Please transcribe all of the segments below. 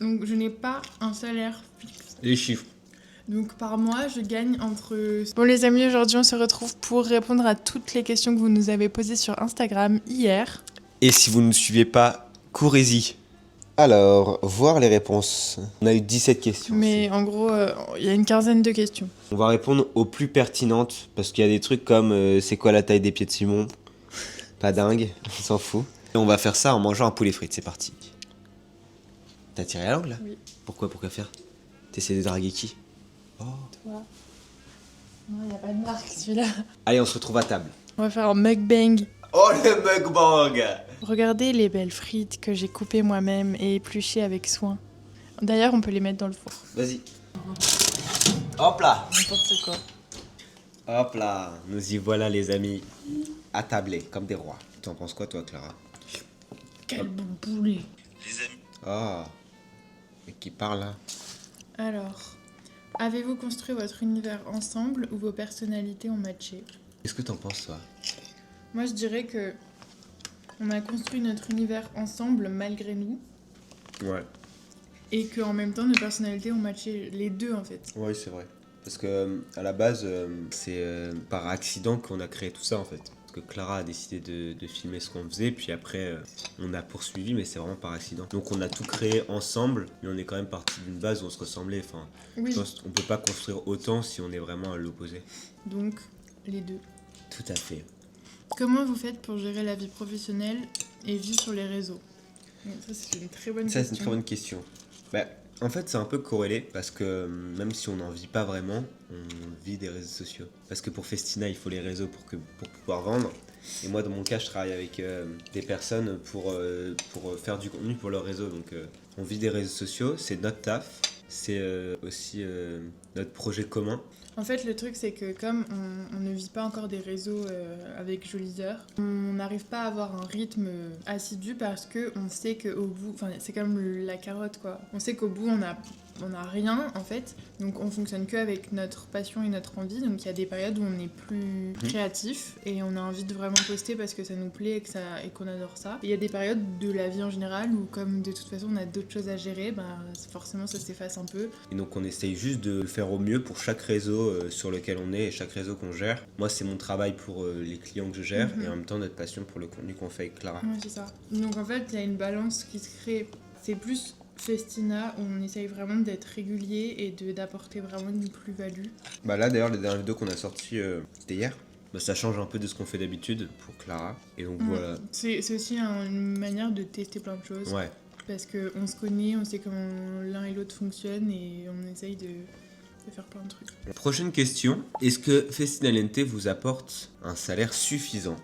Donc je n'ai pas un salaire fixe. Les chiffres. Donc par mois, je gagne entre... Bon les amis, aujourd'hui on se retrouve pour répondre à toutes les questions que vous nous avez posées sur Instagram hier. Et si vous ne nous suivez pas, courez-y. Alors, voir les réponses. On a eu 17 questions. Mais en gros, il y a une quinzaine de questions. On va répondre aux plus pertinentes, parce qu'il y a des trucs comme c'est quoi la taille des pieds de Simon? Pas dingue, on s'en fout. Et on va faire ça en mangeant un poulet frites, c'est parti. T'as tiré la langue là? Oui. Pourquoi faire? T'essaies de draguer qui? Oh. Toi. Non, il n'y a pas de marque celui-là. Allez, on se retrouve à table. On va faire un mukbang. Oh le mukbang! Regardez les belles frites que j'ai coupées moi-même et épluchées avec soin. D'ailleurs, on peut les mettre dans le four. Vas-y. Hop là! N'importe quoi. Hop là! Nous y voilà les amis. Attablés, comme des rois. Tu en penses quoi toi Clara? Quel bon poulet. Oh. Mais qui parle là? Alors, avez-vous construit votre univers ensemble ou vos personnalités ont matché? Qu'est-ce que t'en penses toi? Moi, je dirais que on a construit notre univers ensemble malgré nous Ouais. et qu'en même temps, nos personnalités ont matché les deux en fait. Oui, c'est vrai. Parce que à la base, c'est par accident qu'on a créé tout ça en fait. Parce que Clara a décidé de filmer ce qu'on faisait, puis après on a poursuivi, mais c'est vraiment par accident. Donc on a tout créé ensemble, mais on est quand même parti d'une base où on se ressemblait. Enfin, Oui, je pense qu'on peut pas construire autant si on est vraiment à l'opposé. donc les deux. Tout à fait. Comment vous faites pour gérer la vie professionnelle et vie sur les réseaux? Bon, ça, c'est une très bonne Ça, c'est question. une très bonne question. Bah, en fait, c'est un peu corrélé parce que même si on n'en vit pas vraiment, on vit des réseaux sociaux. Parce que pour Festina, il faut les réseaux pour pouvoir vendre. Et moi, dans mon cas, je travaille avec des personnes pour faire du contenu pour leur réseau. Donc, on vit des réseaux sociaux, c'est notre taf, c'est aussi notre projet commun. En fait, le truc, c'est que comme on ne vit pas encore des réseaux avec Jolies Heures, on n'arrive pas à avoir un rythme assidu parce qu'on sait qu'au bout, enfin, c'est comme la carotte, quoi. On sait qu'au bout, on a rien, en fait. Donc, on fonctionne que avec notre passion et notre envie. Donc, il y a des périodes où on est plus créatif et on a envie de vraiment poster parce que ça nous plaît et qu'on adore ça. Et il y a des périodes de la vie en général où, comme de toute façon, on a d'autres choses à gérer, bah, forcément, ça s'efface un peu. Et donc on essaye juste de le faire au mieux pour chaque réseau sur lequel on est et chaque réseau qu'on gère. Moi c'est mon travail pour les clients que je gère et en même temps notre passion pour le contenu qu'on fait avec Clara. Ouais, c'est ça. Donc en fait, il y a une balance qui se crée. C'est plus Festina où on essaye vraiment d'être régulier et d'apporter vraiment une plus-value. Bah là d'ailleurs les dernières vidéos qu'on a sorties c'était hier. Bah, ça change un peu de ce qu'on fait d'habitude pour Clara. Et donc voilà. C'est aussi une manière de tester plein de choses. Ouais. Parce qu'on se connaît, on sait comment l'un et l'autre fonctionnent et on essaye de faire plein de trucs. Prochaine question. Est-ce que Festina Lente vous apporte un salaire suffisant?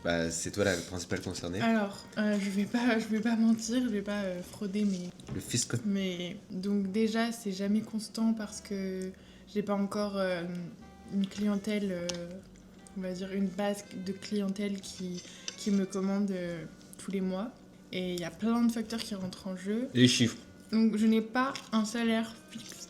Bah c'est toi la principale concernée. Alors, je vais pas mentir, je vais pas frauder Le fisc. mais donc déjà, c'est jamais constant parce que j'ai pas encore une clientèle, on va dire une base de clientèle qui me commande tous les mois. Et il y a plein de facteurs qui rentrent en jeu. Les chiffres. Donc je n'ai pas un salaire fixe.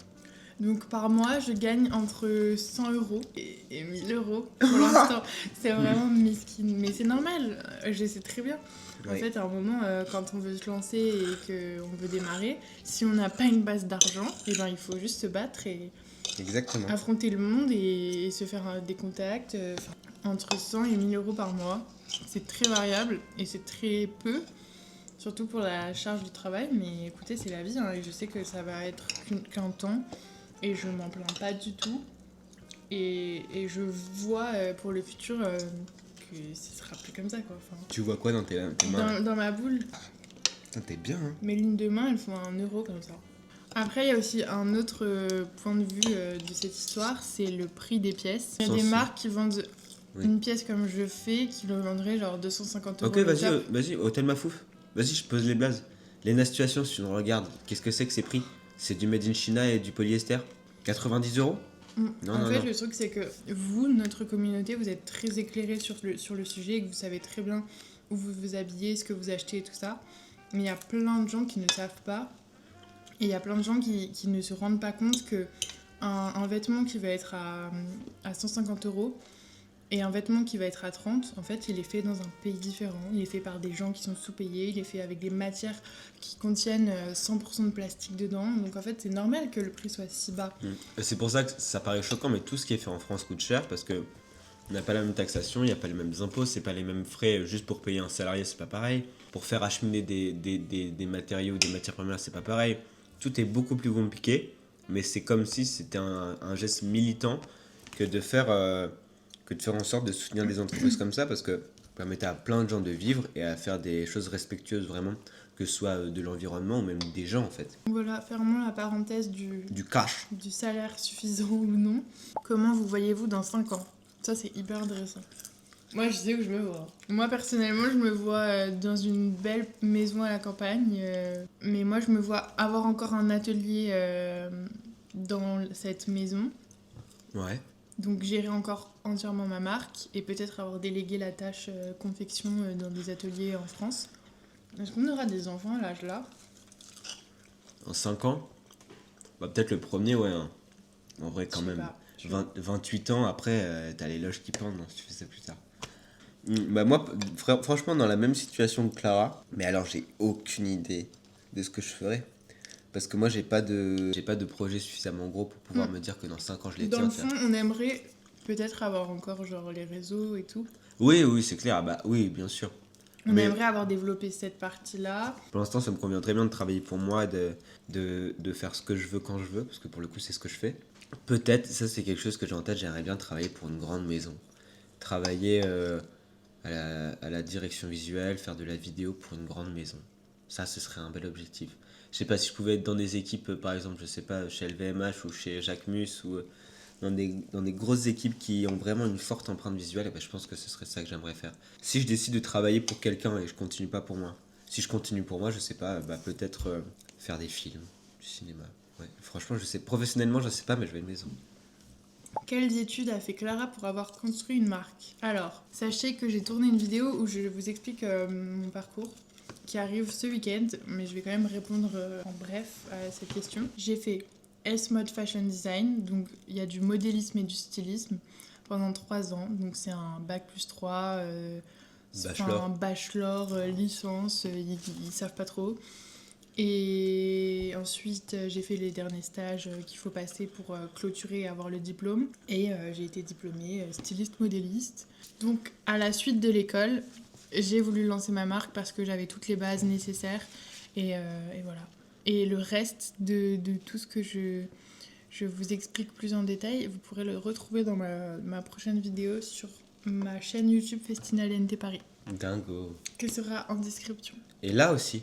Donc par mois, je gagne entre 100 euros et 1000 euros pour l'instant. C'est vraiment mesquin. Mais c'est normal, je sais très bien. En Oui. fait, à un moment, quand on veut se lancer et qu'on veut démarrer, si on n'a pas une base d'argent, eh ben, il faut juste se battre et Exactement. affronter le monde et se faire des contacts. Entre 100 et 1000 euros par mois. C'est très variable et c'est très peu. Surtout pour la charge du travail, mais écoutez, c'est la vie, hein, et je sais que ça va être qu'un temps, et je m'en plains pas du tout. Et je vois pour le futur que ce sera plus comme ça, quoi. Enfin, Tu vois quoi dans tes mains? dans ma boule, Putain, t'es bien hein. mes lunes de main, elles font 1 euro comme ça. Après, il y a aussi un autre point de vue de cette histoire, c'est le prix des pièces. Il y a des marques qui vendent une pièce comme je fais, qui le vendraient genre 250 euros. Ok, vas-y, Hôtel Mafouf. Vas-y, je pose les blazes. Lena Situation, si on regarde, qu'est-ce que c'est que ces prix? C'est du made in China et du polyester. 90 euros? En fait, le truc, c'est que vous, notre communauté, vous êtes très éclairés sur le sujet et que vous savez très bien où vous vous habillez, ce que vous achetez et tout ça. Mais il y a plein de gens qui ne savent pas. Et il y a plein de gens qui ne se rendent pas compte que un vêtement qui va être à 150 euros, Et un vêtement qui va être à 30, en fait, il est fait dans un pays différent. Il est fait par des gens qui sont sous-payés. Il est fait avec des matières qui contiennent 100% de plastique dedans. Donc en fait, c'est normal que le prix soit si bas. C'est pour ça que ça paraît choquant, mais tout ce qui est fait en France coûte cher parce que on n'a pas la même taxation, il n'y a pas les mêmes impôts, c'est pas les mêmes frais. Juste pour payer un salarié, c'est pas pareil. Pour faire acheminer des matériaux, des matières premières, c'est pas pareil. Tout est beaucoup plus compliqué, mais c'est comme si c'était un geste militant que de faire en sorte de soutenir des entreprises comme ça parce que ça permettait à plein de gens de vivre et à faire des choses respectueuses vraiment, que ce soit de l'environnement ou même des gens en fait. Voilà, fermons la parenthèse du cash. Du salaire suffisant ou non. Comment vous voyez-vous dans 5 ans? Ça, c'est hyper intéressant. Moi, je sais où je me vois. Moi, personnellement, je me vois dans une belle maison à la campagne. Mais moi, je me vois avoir encore un atelier dans cette maison. Ouais. Donc, gérer encore entièrement ma marque et peut-être avoir délégué la tâche confection dans des ateliers en France. Est-ce qu'on aura des enfants à l'âge là? En 5 ans, bah, peut-être le premier, ouais. Hein. En vrai, quand Je sais même. pas. 28 ans après, t'as les loges qui pendent, hein, si tu fais ça plus tard. Bah moi, franchement, dans la même situation que Clara, mais alors j'ai aucune idée de ce que je ferais. Parce que moi, j'ai pas de projet suffisamment gros pour pouvoir me dire que dans 5 ans, je les Dans tiens. le fond, on aimerait peut-être avoir encore genre les réseaux et tout. Oui, c'est clair. Ah bah oui, bien sûr. On Mais aimerait avoir développé cette partie-là. pour l'instant, ça me convient très bien de travailler pour moi, de faire ce que je veux quand je veux, parce que pour le coup, c'est ce que je fais. Peut-être, ça c'est quelque chose que j'ai en tête, j'aimerais bien travailler pour une grande maison. Travailler à la direction visuelle, faire de la vidéo pour une grande maison. Ça, ce serait un bel objectif. Je sais pas si je pouvais être dans des équipes, par exemple, je sais pas, chez LVMH ou chez Jacquemus ou dans des grosses équipes qui ont vraiment une forte empreinte visuelle, et ben, je pense que ce serait ça que j'aimerais faire. Si je décide de travailler pour quelqu'un et je continue pas pour moi, si je continue pour moi, je sais pas, bah, peut-être faire des films, du cinéma. Ouais. Franchement, je sais, professionnellement, je sais pas, mais je veux une maison. Quelles études a fait Clara pour avoir construit une marque? Alors, sachez que j'ai tourné une vidéo où je vous explique mon parcours qui arrive ce week-end, mais je vais quand même répondre en bref à cette question. J'ai fait S-Mode Fashion Design, donc il y a du modélisme et du stylisme pendant 3 ans, donc c'est un bac plus 3, Bachelor. un bachelor, licence, ils savent pas trop. Et ensuite, j'ai fait les derniers stages qu'il faut passer pour clôturer et avoir le diplôme. Et j'ai été diplômée styliste modéliste. Donc, à la suite de l'école, j'ai voulu lancer ma marque parce que j'avais toutes les bases nécessaires. Et voilà. Et le reste de tout ce que je vous explique plus en détail, vous pourrez le retrouver dans ma prochaine vidéo sur ma chaîne YouTube Festina LNT Paris, Dingo. qui sera en description. Et là aussi.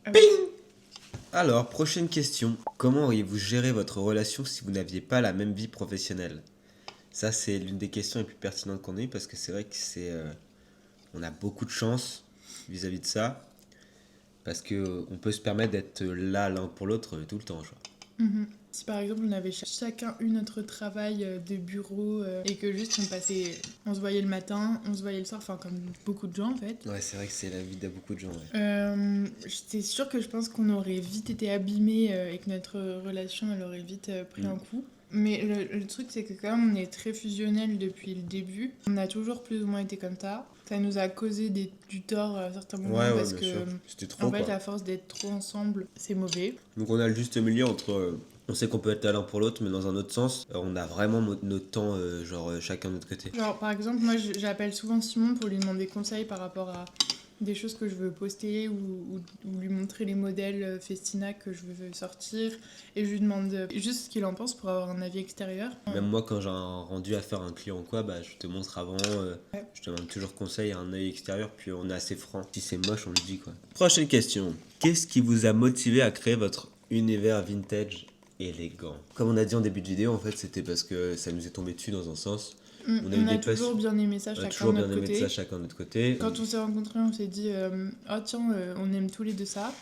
Ah Ping. Alors, prochaine question. Comment auriez-vous géré votre relation si vous n'aviez pas la même vie professionnelle? Ça, c'est l'une des questions les plus pertinentes qu'on ait parce que c'est vrai que on a beaucoup de chance vis-à-vis de ça parce que on peut se permettre d'être là l'un pour l'autre tout le temps, genre. Si par exemple on avait chacun eu notre travail de bureau et que juste on se voyait le matin, on se voyait le soir, enfin comme beaucoup de gens en fait. Ouais, c'est vrai que c'est la vie de beaucoup de gens, ouais. C'est sûr que je pense qu'on aurait vite été abîmés et que notre relation elle aurait vite pris un coup. Mais le truc c'est que quand même on est très fusionnels depuis le début, on a toujours plus ou moins été comme ça. Ça nous a causé du tort à certains moments parce bien que sûr. C'était trop, en fait quoi. à force d'être trop ensemble c'est mauvais. Donc on a le juste milieu entre on sait qu'on peut être là l'un pour l'autre mais dans un autre sens on a vraiment notre temps chacun de notre côté. Genre par exemple moi j'appelle souvent Simon pour lui demander conseil par rapport à des choses que je veux poster ou lui montrer les modèles Festina que je veux sortir et je lui demande juste ce qu'il en pense pour avoir un avis extérieur. Même moi quand j'ai un rendu à faire un client ou quoi, bah je te montre avant, je te demande toujours conseil à un œil extérieur puis on est assez franc. Si c'est moche on le dit quoi. Prochaine question. Qu'est-ce qui vous a motivé à créer votre univers vintage élégant? Comme on a dit en début de vidéo en fait c'était parce que ça nous est tombé dessus dans un sens. On a toujours bien aimé ça chacun de notre côté. Quand on s'est rencontrés, on s'est dit oh tiens, on aime tous les deux ça.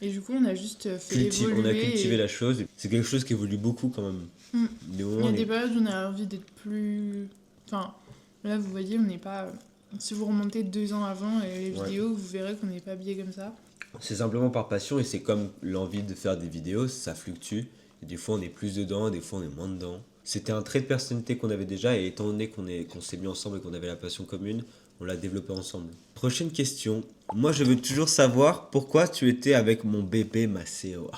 Et du coup, on a juste fait évoluer. On a cultivé la chose. C'est quelque chose qui évolue beaucoup quand même. Il y a des périodes où on a envie d'être plus. Enfin, là, vous voyez, on n'est pas. Si vous remontez 2 ans avant les vidéos, vous verrez qu'on n'est pas habillé comme ça. C'est simplement par passion et c'est comme l'envie de faire des vidéos, ça fluctue. Et des fois, on est plus dedans, des fois, on est moins dedans. C'était un trait de personnalité qu'on avait déjà et étant donné qu'on s'est mis ensemble et qu'on avait la passion commune, on l'a développé ensemble. Prochaine question. Moi, je veux toujours savoir pourquoi tu étais avec mon bébé Maceo.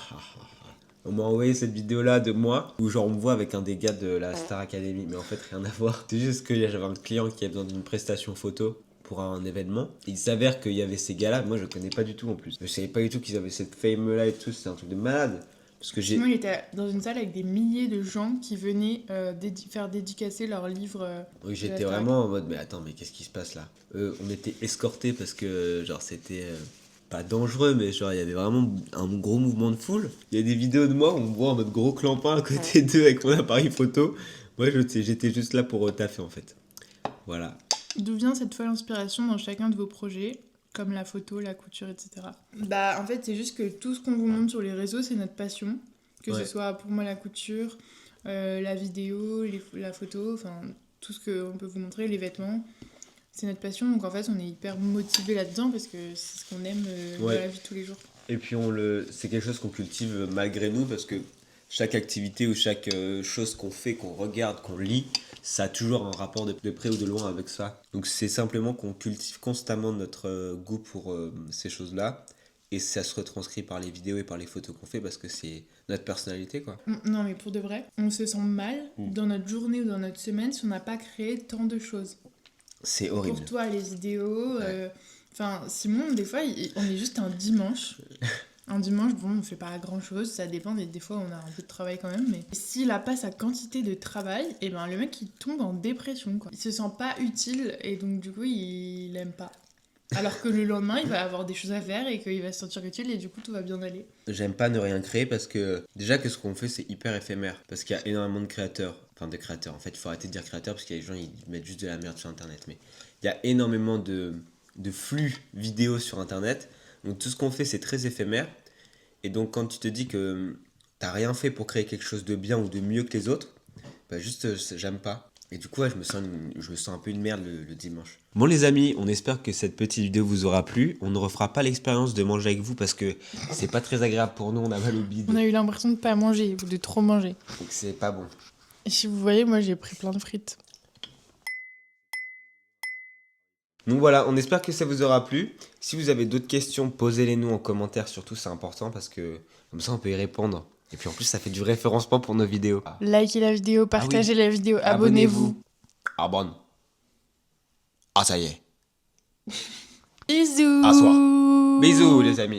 On m'a envoyé cette vidéo-là de moi où genre on me voit avec un des gars de la Star Academy, mais en fait rien à voir. C'est juste que j'avais un client qui avait besoin d'une prestation photo pour un événement. Il s'avère qu'il y avait ces gars-là, moi je connais pas du tout en plus. Je savais pas du tout qu'ils avaient cette fame-là et tout, c'est un truc de malade. Parce que j'ai... Moi, il était dans une salle avec des milliers de gens qui venaient faire dédicacer leurs livres. Oui, de j'étais la Starac. vraiment en mode, mais attends, mais qu'est-ce qui se passe là? On était escortés parce que, genre, c'était pas dangereux, mais genre, il y avait vraiment un gros mouvement de foule. Il y a des vidéos de moi où on me voit en mode gros clampin à côté d'eux avec mon appareil photo. Moi, j'étais juste là pour taffer en fait. Voilà. D'où vient cette folle inspiration dans chacun de vos projets, comme la photo, la couture, etc. Bah, en fait, c'est juste que tout ce qu'on vous montre sur les réseaux, c'est notre passion. Que Ouais. ce soit pour moi la couture, la vidéo, la photo, enfin, tout ce qu'on peut vous montrer, les vêtements. C'est notre passion, donc en fait, on est hyper motivés là-dedans parce que c'est ce qu'on aime Ouais. dans la vie de tous les jours. Et puis c'est quelque chose qu'on cultive malgré nous parce que chaque activité ou chaque chose qu'on fait, qu'on regarde, qu'on lit, ça a toujours un rapport de près ou de loin avec ça. Donc c'est simplement qu'on cultive constamment notre goût pour ces choses-là et ça se retranscrit par les vidéos et par les photos qu'on fait parce que c'est notre personnalité quoi. Non, mais pour de vrai, on se sent mal Mm. dans notre journée ou dans notre semaine si on n'a pas créé tant de choses. C'est horrible. Pour toi, les vidéos. Ouais. Enfin, Simon, des fois, on est juste un dimanche. Un dimanche, bon, on fait pas grand chose, ça dépend, des fois on a un peu de travail quand même, mais s'il a pas sa quantité de travail, et ben le mec il tombe en dépression quoi. Il se sent pas utile et donc du coup il aime pas. Alors que le lendemain il va avoir des choses à faire et qu'il va se sentir utile et du coup tout va bien aller. J'aime pas ne rien créer parce que déjà que ce qu'on fait c'est hyper éphémère parce qu'il y a énormément de créateurs, enfin de créateurs en fait il faut arrêter de dire créateurs parce qu'il y a des gens ils mettent juste de la merde sur internet mais il y a énormément de flux vidéo sur internet donc tout ce qu'on fait c'est très éphémère et donc quand tu te dis que t'as rien fait pour créer quelque chose de bien ou de mieux que les autres bah juste j'aime pas et du coup ouais, je me sens un peu une merde le dimanche. Bon les amis, on espère que cette petite vidéo vous aura plu. On ne refera pas l'expérience de manger avec vous parce que c'est pas très agréable pour nous, on a mal au bide. On a eu l'impression de pas manger ou de trop manger. Donc c'est pas bon. Et si vous voyez, moi j'ai pris plein de frites. Donc voilà, on espère que ça vous aura plu. Si vous avez d'autres questions, posez-les nous en commentaire, surtout c'est important parce que comme ça on peut y répondre. Et puis en plus ça fait du référencement pour nos vidéos. Likez la vidéo, partagez oui. la vidéo, abonnez-vous. Abonne. Ah ça y est. Bisous. À soir. Bisous les amis.